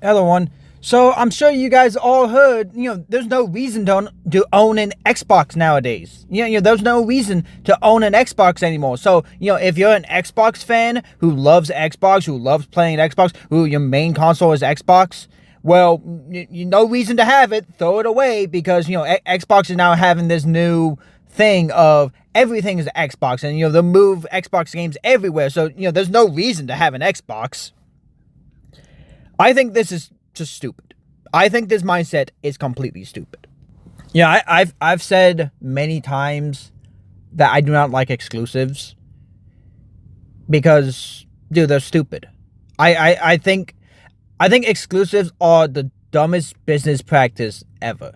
Hello, one. So I'm sure you guys all heard, there's no reason to own an Xbox nowadays. There's no reason to own an Xbox anymore. So, if you're an Xbox fan who loves Xbox, who loves playing Xbox, who your main console is Xbox, well, no reason to have it. Throw it away because, Xbox is now having this new thing of everything is Xbox and, they'll move Xbox games everywhere. So, there's no reason to have an Xbox. I think this is just stupid. I think this mindset is completely stupid. Yeah, I've said many times that I do not like exclusives because, dude, they're stupid. I think exclusives are the dumbest business practice ever.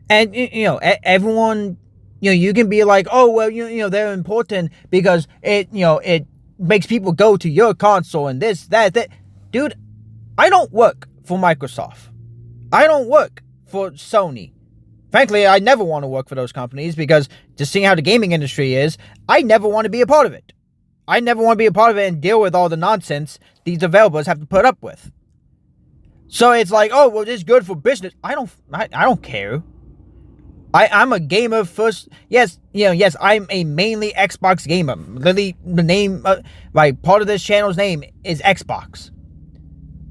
And everyone, you can be like, oh well, they're important because it makes people go to your console and this that. Dude, I don't work for Microsoft. I don't work for Sony. Frankly, I never want to work for those companies because just seeing how the gaming industry is, I never want to be a part of it. I never want to be a part of it and deal with all the nonsense these developers have to put up with. So it's like, oh, well, this is good for business. I don't care. I'm a gamer first. Yes, I'm a mainly Xbox gamer. Literally, the name, part of this channel's name is Xbox.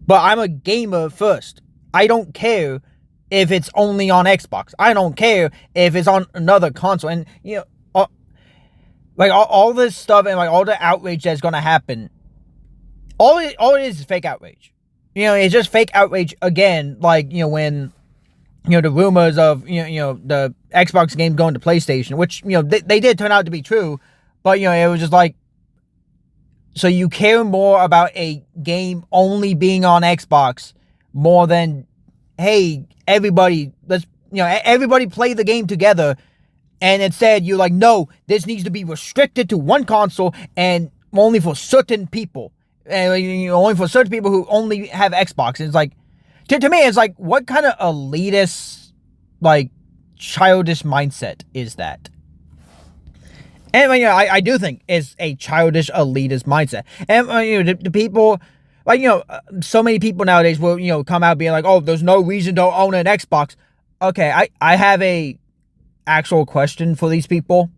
But I'm a gamer first. I don't care if it's only on Xbox. I don't care if it's on another console. And, all this stuff and, all the outrage that's going to happen, all it is fake outrage. It's just fake outrage again, when, the rumors of, the Xbox game going to PlayStation, which, they did turn out to be true. But, it was just like, so you care more about a game only being on Xbox more than, hey, everybody, everybody play the game together. And instead you're like, no, this needs to be restricted to one console and only for certain people. And only for certain people who only have Xbox. And it's like, to me, it's like, what kind of elitist, childish mindset is that? And I do think it's a childish, elitist mindset. And the people, so many people nowadays will come out being like, oh, there's no reason to own an Xbox. Okay, I have a actual question for these people.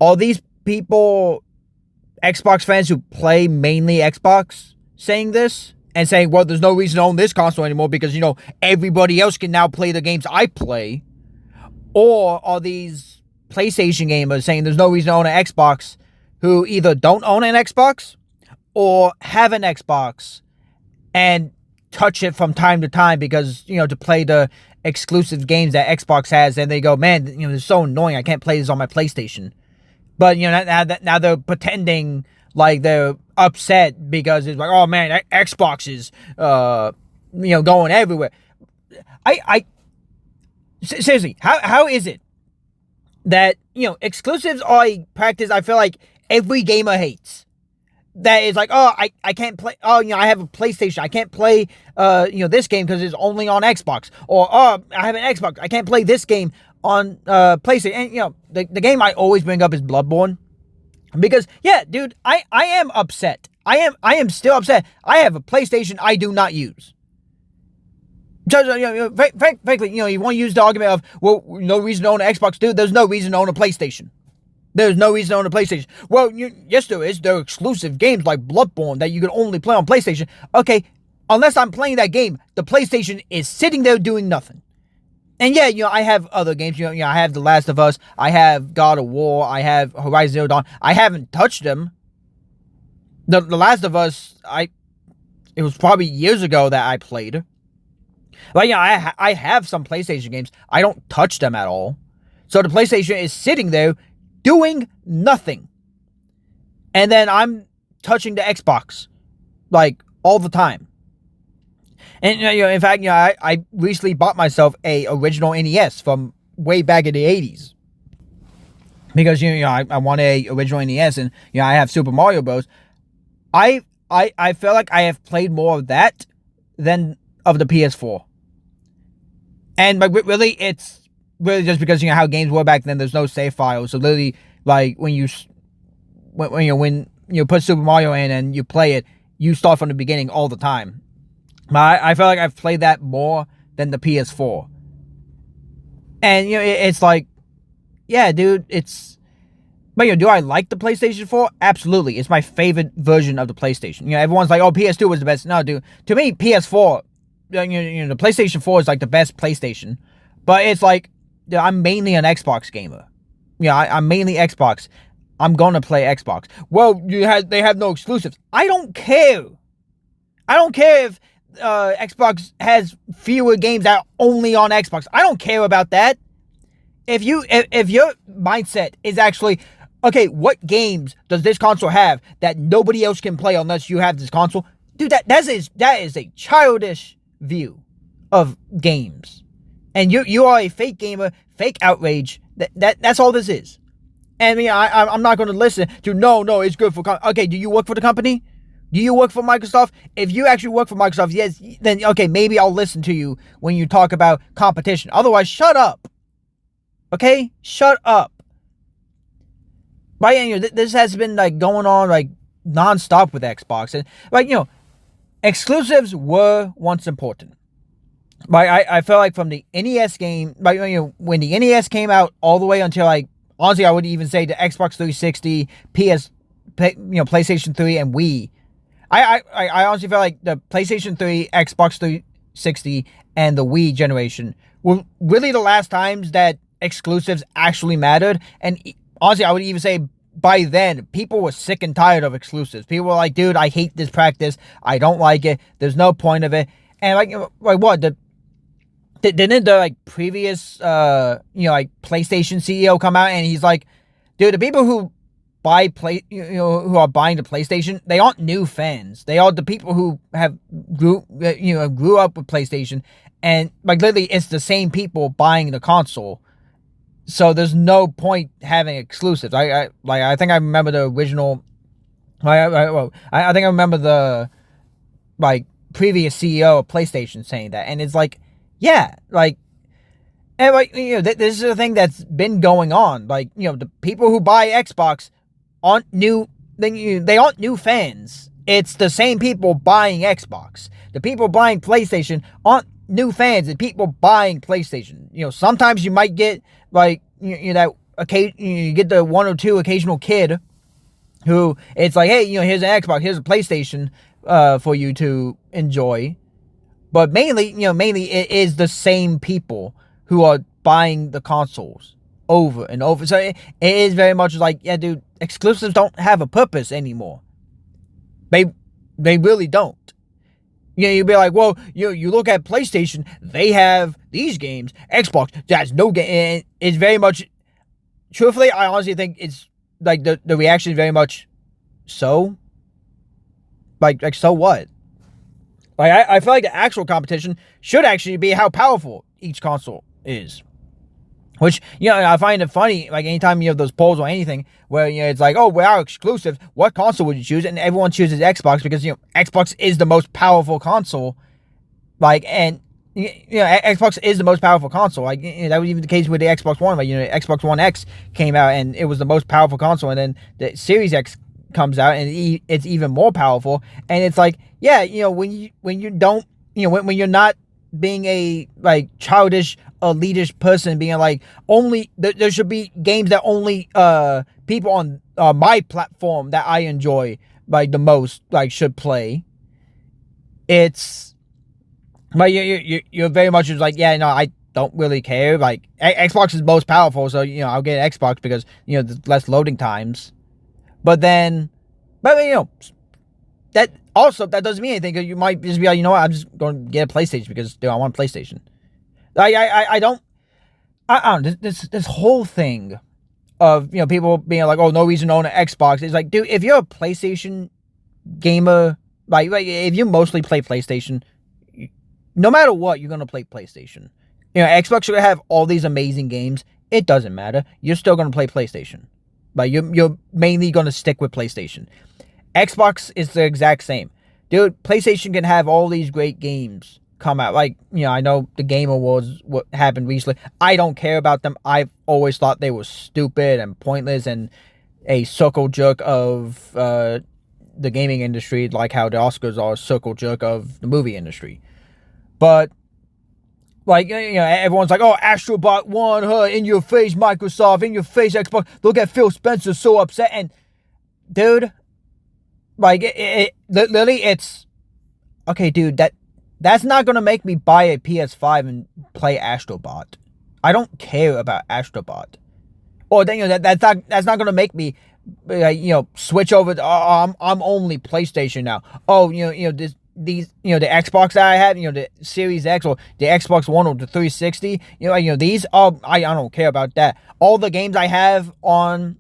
Are these people Xbox fans who play mainly Xbox saying this and saying, well, there's no reason to own this console anymore because everybody else can now play the games I play? Or are these PlayStation gamers saying there's no reason to own an Xbox who either don't own an Xbox or have an Xbox and touch it from time to time because, to play the exclusive games that Xbox has, and they go, man, it's so annoying, I can't play this on my PlayStation. But, now they're pretending like they're upset because it's like, oh man, Xbox is, going everywhere. Seriously, how is it that, exclusives are a practice I feel like every gamer hates? That is like, oh, I can't play, oh, I have a PlayStation, I can't play, this game because it's only on Xbox. Or, oh, I have an Xbox, I can't play this game on, PlayStation. And, the game I always bring up is Bloodborne. Because, yeah, dude, I am upset. I am still upset. I have a PlayStation I do not use. Frankly, you want to use the argument of, well, no reason to own an Xbox, dude. There's no reason to own a PlayStation. There's no reason to own a PlayStation. Well, yes, there is. There are exclusive games like Bloodborne that you can only play on PlayStation. Okay, unless I'm playing that game, the PlayStation is sitting there doing nothing. And yeah, I have other games. I have The Last of Us. I have God of War. I have Horizon Zero Dawn. I haven't touched them. The Last of Us, it was probably years ago that I played. But I have some PlayStation games. I don't touch them at all. So the PlayStation is sitting there doing nothing. And then I'm touching the Xbox, all the time. And, in fact, I recently bought myself a original NES from way back in the 80s. Because, I want a original NES and, I have Super Mario Bros. I feel like I have played more of that than of the PS4. And, really, it's really just because, how games were back then, there's no save files. So, literally, when you put Super Mario in and you play it, you start from the beginning all the time. I feel like I've played that more than the PS4. And, it's like, yeah, dude, it's... But, do I like the PlayStation 4? Absolutely. It's my favorite version of the PlayStation. Everyone's like, oh, PS2 was the best. No, dude. To me, PS4, the PlayStation 4 is like the best PlayStation. But it's like, I'm mainly an Xbox gamer. I'm mainly Xbox. I'm going to play Xbox. Well, they have no exclusives. I don't care. I don't care if Xbox has fewer games that are only on Xbox. I don't care about that. If your mindset is actually, okay, what games does this console have that nobody else can play unless you have this console? Dude, that is a childish view of games. And you are a fake gamer, fake outrage. That's all this is. And I'm not going to listen to, no, it's good for... Okay, do you work for the company? Do you work for Microsoft? If you actually work for Microsoft, yes, then, okay, maybe I'll listen to you when you talk about competition. Otherwise, shut up. Okay? Shut up. Right? This has been, like, going on, like, nonstop with Xbox. And, like, exclusives were once important. Right? I feel like from the NES game, like, when the NES came out all the way until, like, honestly, I would even say the Xbox 360, PlayStation 3, and Wii. I honestly feel like the PlayStation 3, Xbox 360, and the Wii generation were really the last times that exclusives actually mattered. And honestly, I would even say by then, people were sick and tired of exclusives. People were like, dude, I hate this practice. I don't like it. There's no point of it. And like what? Didn't the like previous like PlayStation CEO come out and he's like, dude, the people who who are buying the PlayStation, they aren't new fans. They are the people who have grew up with PlayStation, and like literally it's the same people buying the console. So there's no point having exclusives. I think I remember the original. I think I remember the like previous CEO of PlayStation saying that, and it's like, yeah, like. And like this is a thing that's been going on. Like the people who buy Xbox aren't new. They aren't new fans. It's the same people buying Xbox. The people buying PlayStation aren't new fans. The people buying PlayStation. Sometimes you might get like that occasion. You get the one or two occasional kid who it's like, hey, here's an Xbox, here's a PlayStation for you to enjoy. But mainly it is the same people who are buying the consoles over and over. So it is very much like, yeah, dude, exclusives don't have a purpose anymore. They really don't. You'd be like, well, you look at PlayStation, they have these games. Xbox, that's no game. And it's very much, truthfully, I honestly think it's like the reaction is very much, so? Like so what? Like, I feel like the actual competition should actually be how powerful each console is. Which, I find it funny, like, anytime you have those polls or anything, where, it's like, oh, we're exclusive, what console would you choose? And everyone chooses Xbox because, Xbox is the most powerful console. Like, and, Xbox is the most powerful console. Like, that was even the case with the Xbox One. Like, Xbox One X came out, and it was the most powerful console, and then the Series X comes out, and it's even more powerful. And it's like, yeah, when you don't, when you're not being a, like, childish, elitist person, being like, only there should be games that only people on my platform that I enjoy like the most like should play. It's like you're very much just like, yeah, no, I don't really care. Like Xbox is most powerful, so I'll get Xbox because there's less loading times. But that also that doesn't mean anything, because you might just be like, what, I'm just going to get a PlayStation because I want a PlayStation. I don't know, this whole thing of people being like, oh, no reason to own an Xbox. It's like, dude, if you're a PlayStation gamer, like if you mostly play PlayStation, no matter what, you're gonna play PlayStation. Xbox should have all these amazing games. It doesn't matter. You're still gonna play PlayStation. Like you're mainly gonna stick with PlayStation. Xbox is the exact same. Dude, PlayStation can have all these great games come out. Like, I know the Game Awards, what happened recently. I don't care about them. I've always thought they were stupid and pointless and a circle jerk of the gaming industry, like how the Oscars are a circle jerk of the movie industry. But like, everyone's like, oh, Astrobot won, in your face, Microsoft, in your face, Xbox. Look at Phil Spencer, so upset. And dude, like, literally, it's okay, dude. That's not gonna make me buy a PS5 and play Astrobot. I don't care about Astrobot. Or then that's not gonna make me switch over to, I'm only PlayStation now. Oh, these the Xbox that I have, the Series X or the Xbox One or the 360, these I don't care about that. All the games I have on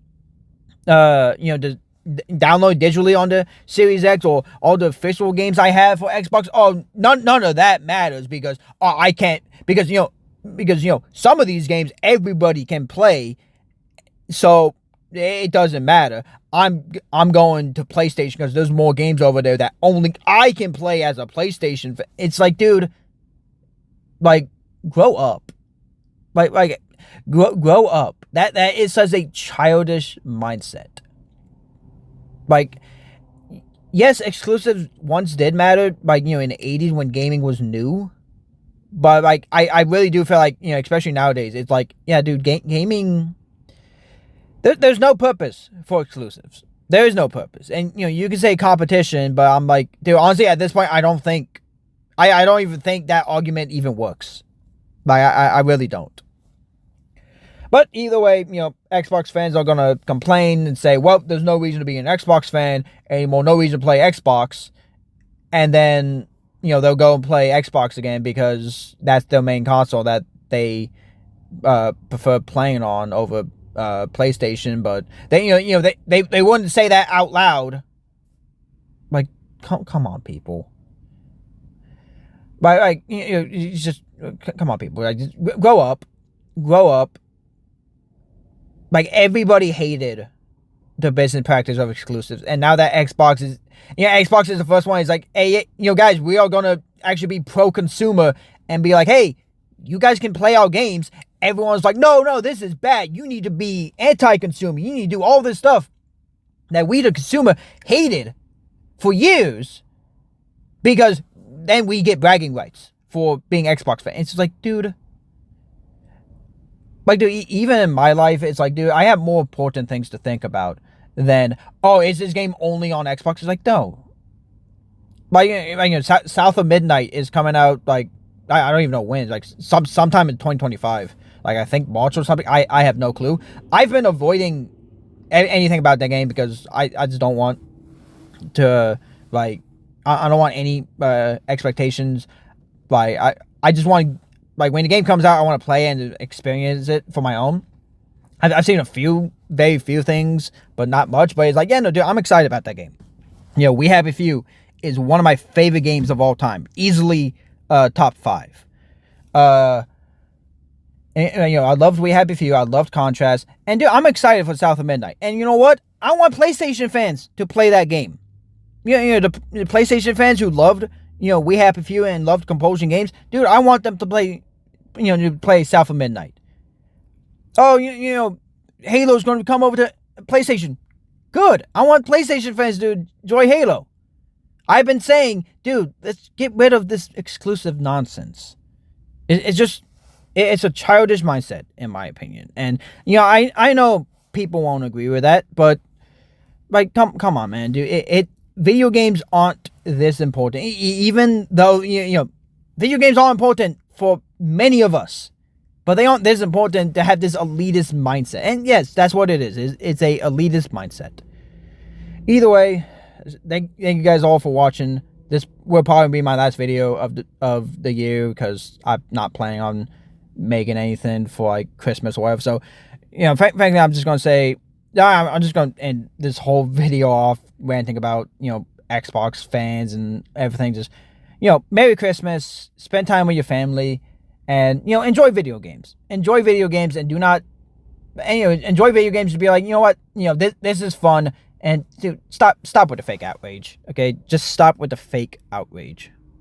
the download digitally on the Series X, or all the official games I have for Xbox, none of that matters, because I can't, because some of these games everybody can play, so it doesn't matter. I'm going to PlayStation because there's more games over there that only I can play as a PlayStation. It's like, dude, like, grow up. Like grow up. That is such a childish mindset. Like, yes, exclusives once did matter, like, in the 80s when gaming was new. But, like, I really do feel like, especially nowadays, it's like, yeah, dude, gaming... There's no purpose for exclusives. There is no purpose. And, you can say competition, but I'm like, dude, honestly, at this point, I don't even think that argument even works. Like, I really don't. But either way, Xbox fans are going to complain and say, well, there's no reason to be an Xbox fan anymore, no reason to play Xbox. And then, they'll go and play Xbox again because that's their main console that they prefer playing on over PlayStation. But they wouldn't say that out loud. Like, come on, people. But like, just come on, people. Like, just grow up. Like, everybody hated the business practice of exclusives, and now that Xbox is the first one. It's like, hey, guys, we are gonna actually be pro-consumer and be like, hey, you guys can play our games. Everyone's like, no, this is bad. You need to be anti-consumer. You need to do all this stuff that we, the consumer, hated for years, because then we get bragging rights for being Xbox fans. It's just like, dude. Like, dude, even in my life, it's like, dude, I have more important things to think about than, is this game only on Xbox? It's like, no. Like, South of Midnight is coming out, like, I don't even know when. Like, sometime in 2025. Like, I think March or something. I have no clue. I've been avoiding anything about that game because I just don't want to, like, I don't want any expectations. Like, I just want to, like, when the game comes out, I want to play and experience it for my own. I've seen very few things, but not much. But it's like, yeah, no, dude, I'm excited about that game. We Happy Few is one of my favorite games of all time. Easily top 5. And, I loved We Happy Few. I loved Contrast. And, dude, I'm excited for South of Midnight. And you know what? I want PlayStation fans to play that game. The PlayStation fans who loved, We Happy Few and loved compulsion games. Dude, I want them to play, to play South of Midnight. Oh, Halo's going to come over to PlayStation. Good. I want PlayStation fans to enjoy Halo. I've been saying, dude, let's get rid of this exclusive nonsense. It's a childish mindset, in my opinion. And, I know people won't agree with that, but, like, come on, man, dude. Video games aren't this important. Even though, video games are important for many of us, but they aren't this important to have this elitist mindset. And yes, that's what it is. It's a elitist mindset. Either way, thank you guys all for watching. This will probably be my last video of the year, because I'm not planning on making anything for, like, Christmas or whatever. So, frankly, I'm just going to say, I'm just going to end this whole video off ranting about, Xbox fans and everything. Just, Merry Christmas, spend time with your family, and, enjoy video games. Enjoy video games, and do not, enjoy video games to be like, you know what, this is fun, and, dude, stop with the fake outrage, okay? Just stop with the fake outrage.